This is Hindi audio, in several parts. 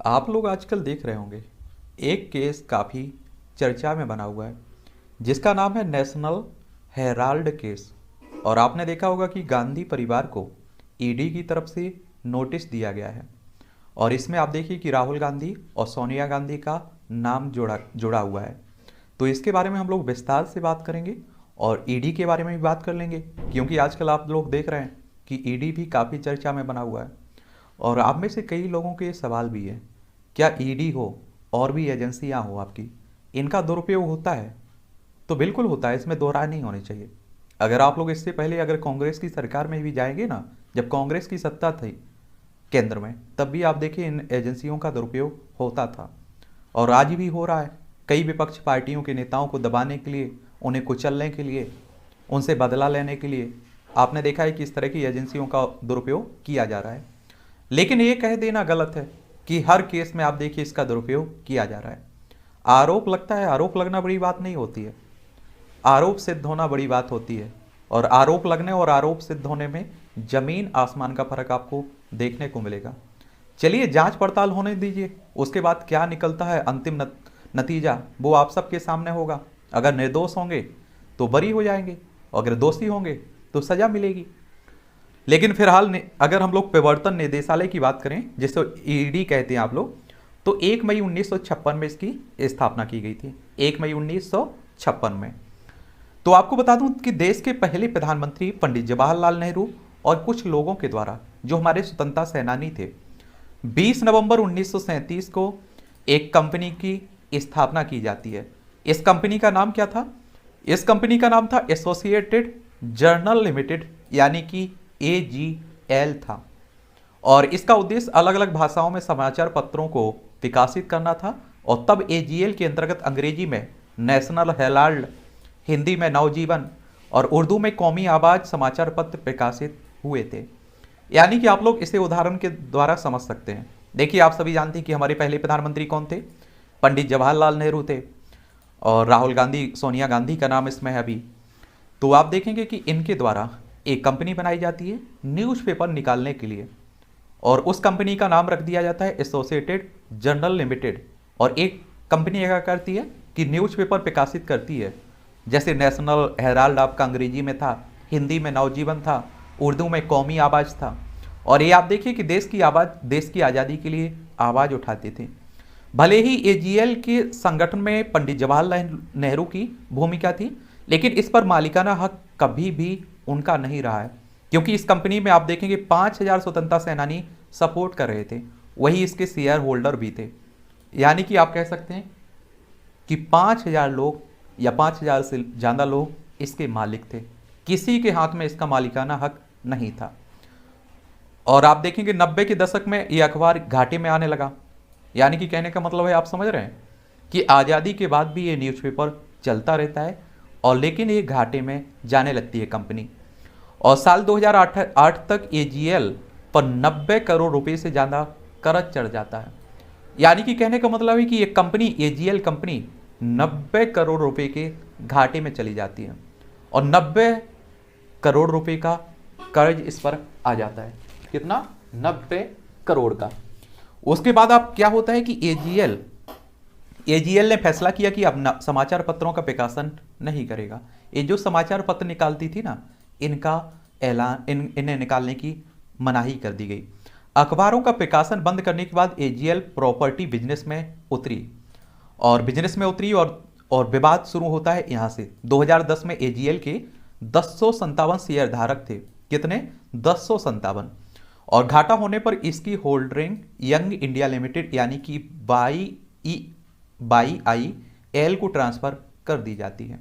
आप लोग आजकल देख रहे होंगे एक केस काफ़ी चर्चा में बना हुआ है जिसका नाम है नेशनल हेराल्ड केस। और आपने देखा होगा कि गांधी परिवार को ईडी की तरफ से नोटिस दिया गया है और इसमें आप देखिए कि राहुल गांधी और सोनिया गांधी का नाम जोड़ा जुड़ा हुआ है। तो इसके बारे में हम लोग विस्तार से बात करेंगे और ईडी के बारे में भी बात कर लेंगे, क्योंकि आजकल आप लोग देख रहे हैं कि ईडी भी काफ़ी चर्चा में बना हुआ है। और आप में से कई लोगों के ये सवाल भी है, क्या ईडी हो और भी एजेंसियां हो आपकी, इनका दुरुपयोग होता है? तो बिल्कुल होता है, इसमें दो राय नहीं होनी चाहिए। अगर आप लोग इससे पहले अगर कांग्रेस की सरकार में भी जाएंगे ना, जब कांग्रेस की सत्ता थी केंद्र में, तब भी आप देखिए इन एजेंसियों का दुरुपयोग होता था और आज भी हो रहा है। कई विपक्ष पार्टियों के नेताओं को दबाने के लिए, उन्हें कुचलने के लिए, उनसे बदला लेने के लिए आपने देखा है कि इस तरह की एजेंसियों का दुरुपयोग किया जा रहा है। लेकिन ये कह देना गलत है कि हर केस में आप देखिए इसका दुरुपयोग किया जा रहा है। आरोप लगता है, आरोप लगना बड़ी बात नहीं होती है, आरोप सिद्ध होना बड़ी बात होती है। और आरोप लगने और आरोप सिद्ध होने में जमीन आसमान का फर्क आपको देखने को मिलेगा। चलिए जांच पड़ताल होने दीजिए, उसके बाद क्या निकलता है अंतिम नतीजा वो आप सबके सामने होगा। अगर निर्दोष होंगे तो बरी हो जाएंगे, अगर दोषी होंगे तो सजा मिलेगी। लेकिन फिलहाल अगर हम लोग प्रवर्तन निदेशालय की बात करें, जिसको ईडी कहते हैं आप लोग, तो 1 मई 1956 में इसकी स्थापना की गई थी। 1 मई 1956 में। तो आपको बता दूं कि देश के पहले प्रधानमंत्री पंडित जवाहरलाल नेहरू और कुछ लोगों के द्वारा, जो हमारे स्वतंत्रता सेनानी थे, 20 नवंबर 1937 को एक कंपनी की स्थापना की जाती है। इस कंपनी का नाम क्या था? इस कंपनी का नाम था एसोसिएटेड जर्नल लिमिटेड, यानी कि AGL था। और इसका उद्देश्य अलग अलग भाषाओं में समाचार पत्रों को विकासित करना था। और तब AGL के अंतर्गत अंग्रेजी में नेशनल हेराल्ड, हिंदी में नवजीवन और उर्दू में कौमी आवाज समाचार पत्र प्रकाशित हुए थे। यानी कि आप लोग इसे उदाहरण के द्वारा समझ सकते हैं। देखिए, आप सभी जानते हैं कि हमारे पहले प्रधानमंत्री कौन थे? पंडित जवाहरलाल नेहरू थे और राहुल गांधी, सोनिया गांधी का नाम इसमें है अभी। तो आप देखेंगे कि इनके द्वारा एक कंपनी बनाई जाती है न्यूज़पेपर निकालने के लिए, और उस कंपनी का नाम रख दिया जाता है एसोसिएटेड जर्नल लिमिटेड। और एक कंपनी क्या करती है कि न्यूज़पेपर प्रकाशित करती है, जैसे नेशनल हेराल्ड आपका अंग्रेजी में था, हिंदी में नवजीवन था, उर्दू में कौमी आवाज़ था। और ये आप देखिए कि देश की आवाज़, देश की आज़ादी के लिए आवाज़ उठाते थे। भले ही AGL के संगठन में पंडित जवाहरलाल नेहरू की भूमिका थी, लेकिन इस पर मालिकाना हक कभी भी उनका नहीं रहा है, क्योंकि इस कंपनी में आप देखेंगे 5000 स्वतंत्रता सेनानी सपोर्ट कर रहे थे, वही इसके शेयर होल्डर भी थे। यानी कि आप कह सकते हैं कि 5000 लोग या 5000 से ज़्यादा लोग इसके मालिक थे, किसी के हाथ में इसका मालिकाना हक नहीं था। और आप देखेंगे 90 के दशक में ये अखबार घाटे में आने लगा। यानी कि कहने का मतलब है, आप समझ रहे हैं कि आज़ादी के बाद भी ये न्यूज़पेपर चलता रहता है, और लेकिन ये घाटे में जाने लगती है कंपनी। और साल 2008 तक AGL पर 90 करोड़ रुपए से ज़्यादा कर्ज चढ़ जाता है। यानी कि कहने का मतलब है कि ये कंपनी, AGL कंपनी 90 करोड़ रुपए के घाटे में चली जाती है और 90 करोड़ रुपए का कर्ज इस पर आ जाता है। कितना? 90 करोड़ का। उसके बाद आप क्या होता है कि AGL ने फैसला किया कि अब समाचार पत्रों का प्रकाशन नहीं करेगा। ये जो समाचार पत्र निकालती थी ना, इनका ऐलान, इन्हें निकालने की मनाही कर दी गई। अखबारों का प्रकाशन बंद करने के बाद AGL प्रॉपर्टी बिजनेस में उतरी और विवाद शुरू होता है यहाँ से। 2010 में AGL के 1057 शेयर धारक थे। कितने? 1057। और घाटा होने पर इसकी होल्डिंग यंग इंडिया लिमिटेड, यानी कि YIL को ट्रांसफर कर दी जाती है।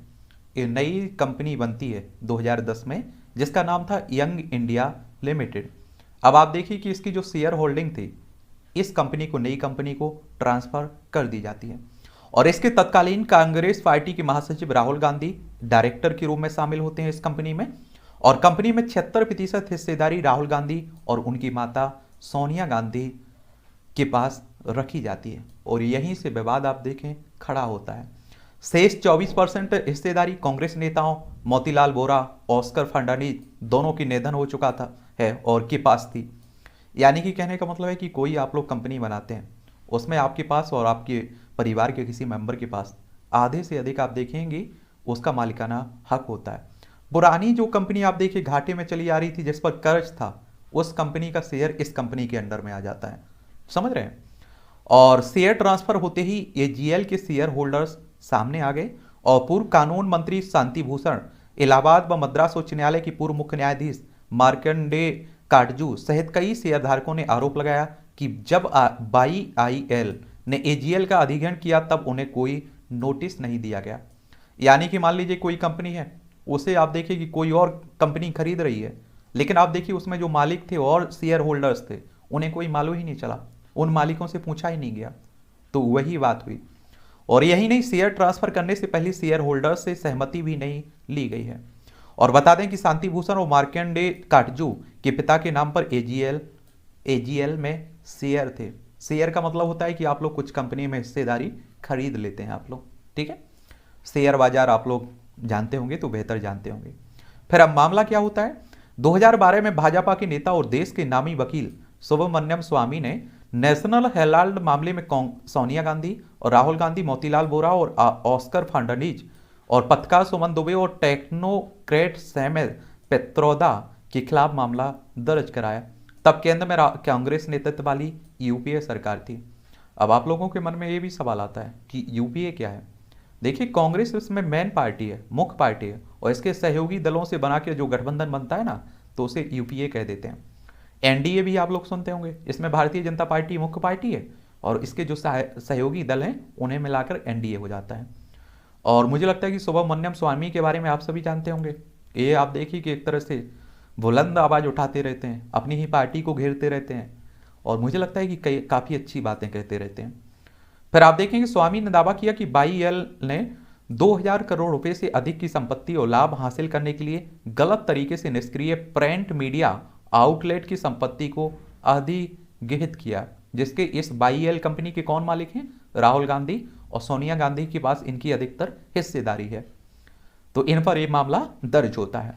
एक नई कंपनी बनती है 2010 में, जिसका नाम था यंग इंडिया लिमिटेड। अब आप देखिए कि इसकी जो शेयर होल्डिंग थी, इस कंपनी को, नई कंपनी को ट्रांसफर कर दी जाती है। और इसके तत्कालीन कांग्रेस पार्टी के महासचिव राहुल गांधी डायरेक्टर के रूप में शामिल होते हैं इस कंपनी में। और कंपनी में 76% हिस्सेदारी राहुल गांधी और उनकी माता सोनिया गांधी के पास रखी जाती है। और यहीं से विवाद आप देखें खड़ा होता है। शेष 24% हिस्सेदारी कांग्रेस नेताओं मोतीलाल वोरा, ऑस्कर फर्नांडीज, दोनों की निधन हो चुका था और के पास थी। यानी कि कहने का मतलब है कि कोई आप लोग कंपनी बनाते हैं उसमें आपके पास और आपके परिवार के किसी मेंबर के पास आधे से अधिक आप देखेंगे उसका मालिकाना हक होता है। पुरानी जो कंपनी आप देखिए घाटे में चली आ रही थी, जिस पर कर्ज था, उस कंपनी का शेयर इस कंपनी के अंडर में आ जाता है, समझ रहे हैं। और शेयर ट्रांसफर होते ही एजीएल के शेयर होल्डर्स सामने आ गए और पूर्व कानून मंत्री शांति भूषण, इलाहाबाद व मद्रास उच्च न्यायालय की पूर्व मुख्य न्यायाधीश मार्कंडे काटजू सहित कई शेयरधारकों ने आरोप लगाया कि जब BIEL ने एजीएल का अधिग्रहण किया तब उन्हें कोई नोटिस नहीं दिया गया। यानी कि मान लीजिए कोई कंपनी है, उसे आप देखिए कि कोई और कंपनी खरीद रही है, लेकिन आप देखिए उसमें जो मालिक थे और शेयर होल्डर्स थे उन्हें कोई मालूम ही नहीं चला, उन मालिकों से पूछा ही नहीं गया। तो वही बात हुई। और यही नहीं, शेयर ट्रांसफर करने से पहले शेयर होल्डर्स से सहमति भी नहीं ली गई है। और बता दें कि शांति भूषण और मार्कंडे काटजू के पिता के नाम पर एजीएल में शेयर थे। शेयर का मतलब होता है कि आप लोग कुछ कंपनी में हिस्सेदारी खरीद लेते हैं आप लोग, ठीक है। शेयर बाजार आप लोग जानते होंगे तो बेहतर जानते होंगे। फिर अब मामला क्या होता है, 2012 में भाजपा के नेता और देश के नामी वकील सुब्रमण्यम स्वामी ने नेशनल हेराल्ड मामले में सोनिया गांधी और राहुल गांधी, मोतीलाल वोरा और ऑस्कर फर्नांडीज और पत्रकार सुमन दुबे और टेक्नोक्रेट सैमुअल पित्रोदा के खिलाफ मामला दर्ज कराया। तब केंद्र में कांग्रेस नेतृत्व वाली यूपीए सरकार थी। अब आप लोगों के मन में ये भी सवाल आता है कि यूपीए क्या है। देखिए, कांग्रेस इसमें मेन पार्टी है, मुख्य पार्टी है, और इसके सहयोगी दलों से बना के जो गठबंधन बनता है ना, तो उसे यूपीए कह देते हैं। एनडीए भी आप लोग सुनते होंगे, इसमें भारतीय जनता पार्टी मुख्य पार्टी है और इसके जो सहयोगी दल हैं उन्हें मिलाकर एनडीए हो जाता है। और मुझे लगता है कि सुब्रमण्यम स्वामी के बारे में आप सभी जानते होंगे। ये आप देखिए कि एक तरह से बुलंद आवाज़ उठाते रहते हैं, अपनी ही पार्टी को घेरते रहते हैं और मुझे लगता है कि काफ़ी अच्छी बातें कहते रहते हैं। फिर आप देखेंगे स्वामी ने दावा किया कि BIEL ने 2000 करोड़ रुपए से अधिक की संपत्ति और लाभ हासिल करने के लिए गलत तरीके से निष्क्रिय प्रिंट मीडिया आउटलेट की संपत्ति को अधिग्रहित किया, जिसके इस BIEL कंपनी के कौन मालिक हैं, राहुल गांधी और सोनिया गांधी के पास इनकी अधिकतर हिस्सेदारी है। तो इन पर यह मामला दर्ज होता है।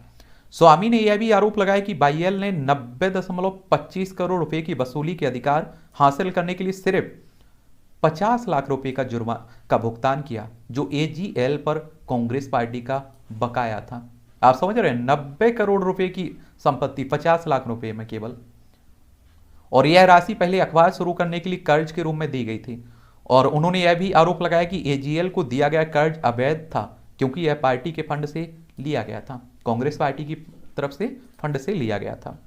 स्वामी ने यह भी आरोप लगाया कि BIEL ने 90.25 करोड़ रुपए की वसूली के अधिकार हासिल करने के लिए सिर्फ 50 लाख रुपए का भुगतान किया, जो एजीएल पर कांग्रेस पार्टी का बकाया था। आप समझ रहे हैं, 90 करोड़ रुपए की संपत्ति 50 लाख रुपए में केवल। और यह राशि पहले अखबार शुरू करने के लिए कर्ज के रूप में दी गई थी। और उन्होंने यह भी आरोप लगाया कि एजीएल को दिया गया कर्ज अवैध था, क्योंकि यह पार्टी के फंड से लिया गया था, कांग्रेस पार्टी की तरफ से फंड से लिया गया था।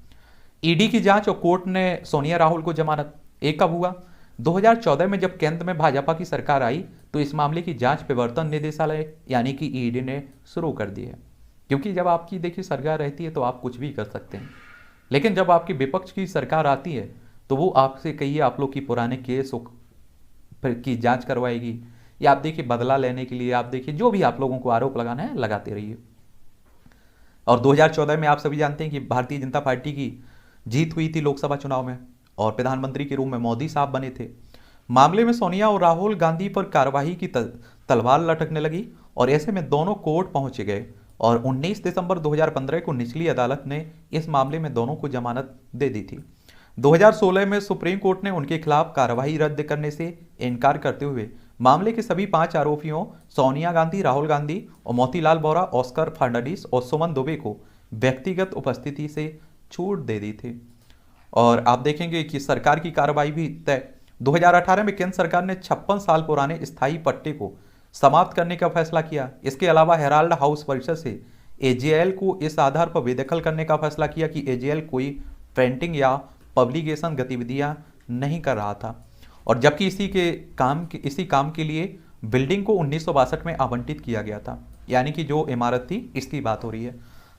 ईडी की जांच और कोर्ट ने सोनिया राहुल को जमानत। एक कब हुआ, 2014 में जब केंद्र में भाजपा की सरकार आई तो इस मामले की जांच प्रवर्तन निदेशालय यानी कि ईडी ने शुरू कर दी है। क्योंकि जब आपकी देखिए सरकार रहती है तो आप कुछ भी कर सकते हैं, लेकिन जब आपकी विपक्ष की सरकार आती है तो वो आपसे कहिए आप लोग की पुराने केस की जांच करवाएगी, या आप देखिए बदला लेने के लिए आप देखिए जो भी आप लोगों को आरोप लगाना है लगाते रहिए। और 2014 में आप सभी जानते हैं कि भारतीय जनता पार्टी की जीत हुई थी लोकसभा चुनाव में और प्रधानमंत्री के रूप में मोदी साहब बने थे। मामले में सोनिया और राहुल गांधी पर कार्रवाई की तलवार लटकने लगी और ऐसे में दोनों कोर्ट पहुंच गए और 19 दिसंबर 2015 को निचली अदालत ने इस मामले में दोनों को जमानत दे दी थी। 2016 में सुप्रीम कोर्ट ने उनके खिलाफ कार्रवाई रद्द करने से इनकार करते हुए मामले के सभी 5 आरोपियों सोनिया गांधी, राहुल गांधी और मोतीलाल वोरा, ऑस्कर फर्नांडीज और सुमन दुबे को व्यक्तिगत उपस्थिति से छूट दे दी थी। और आप देखेंगे कि सरकार की कार्रवाई भी तय। 2018 में केंद्र सरकार ने 56 साल पुराने स्थायी पट्टे को समाप्त करने का फैसला किया। इसके अलावा हेराल्ड हाउस परिषद से एजीएल को इस आधार पर बेदखल करने का फैसला किया कि एजीएल कोई प्रिंटिंग या पब्लिकेशन गतिविधियां नहीं कर रहा था, और जबकि इसी काम के लिए बिल्डिंग को 1962 में आवंटित किया गया था, यानी कि जो इमारत थी इसकी बात हो रही है।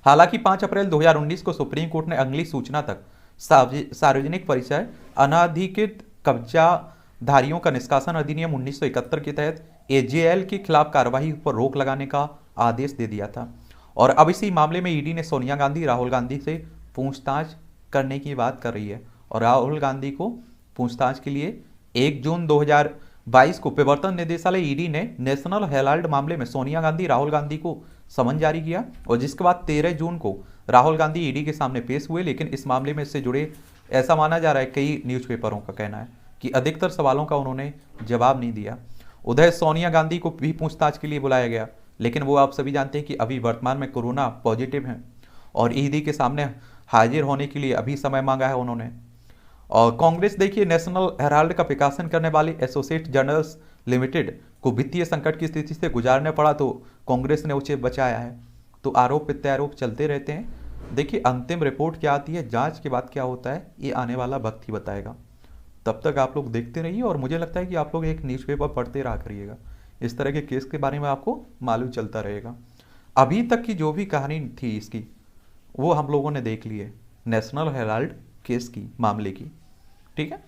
हालांकि 5 अप्रैल 2019 को सुप्रीम कोर्ट ने अगली सूचना तक सार्वजनिक परिचय अनाधिकृत कब्जाधारियों का निष्कासन अधिनियम 1971 के तहत एजीएल के खिलाफ कार्रवाई पर रोक लगाने का आदेश दे दिया था। और अब इसी मामले में ईडी ने सोनिया गांधी, राहुल गांधी से पूछताछ करने की बात कर रही है और राहुल गांधी को पूछताछ के लिए 1 जून 2022 को प्रवर्तन निदेशालय ईडी ने नेशनल हेराल्ड मामले में सोनिया गांधी, राहुल गांधी को समन जारी किया और जिसके बाद 13 जून को राहुल गांधी ईडी के सामने पेश हुए। लेकिन इस मामले में इससे जुड़े ऐसा माना जा रहा है, कई न्यूज़पेपरों का कहना है कि अधिकतर सवालों का उन्होंने जवाब नहीं दिया। उधर सोनिया गांधी को भी पूछताछ के लिए बुलाया गया, लेकिन वो आप सभी जानते हैं कि अभी वर्तमान में कोरोना पॉजिटिव हैं और ईडी के सामने हाजिर होने के लिए अभी समय मांगा है उन्होंने। और कांग्रेस देखिए, नेशनल हेराल्ड का प्रकाशन करने वाली एसोसिएट जर्नल्स लिमिटेड को वित्तीय संकट की स्थिति से गुजारने पड़ा तो कांग्रेस ने उसे बचाया है। तो आरोप प्रत्यारोप चलते रहते हैं। देखिए अंतिम रिपोर्ट क्या आती है, जांच के बाद क्या होता है, ये आने वाला वक्त ही बताएगा। तब तक आप लोग देखते रहिए और मुझे लगता है कि आप लोग एक न्यूज़पेपर पढ़ते रहा करिएगा। इस तरह के केस के बारे में आपको मालूम चलता रहेगा। अभी तक की जो भी कहानी थी इसकी, वो हम लोगों ने देख ली है, नेशनल हेराल्ड केस की, मामले की। ठीक है।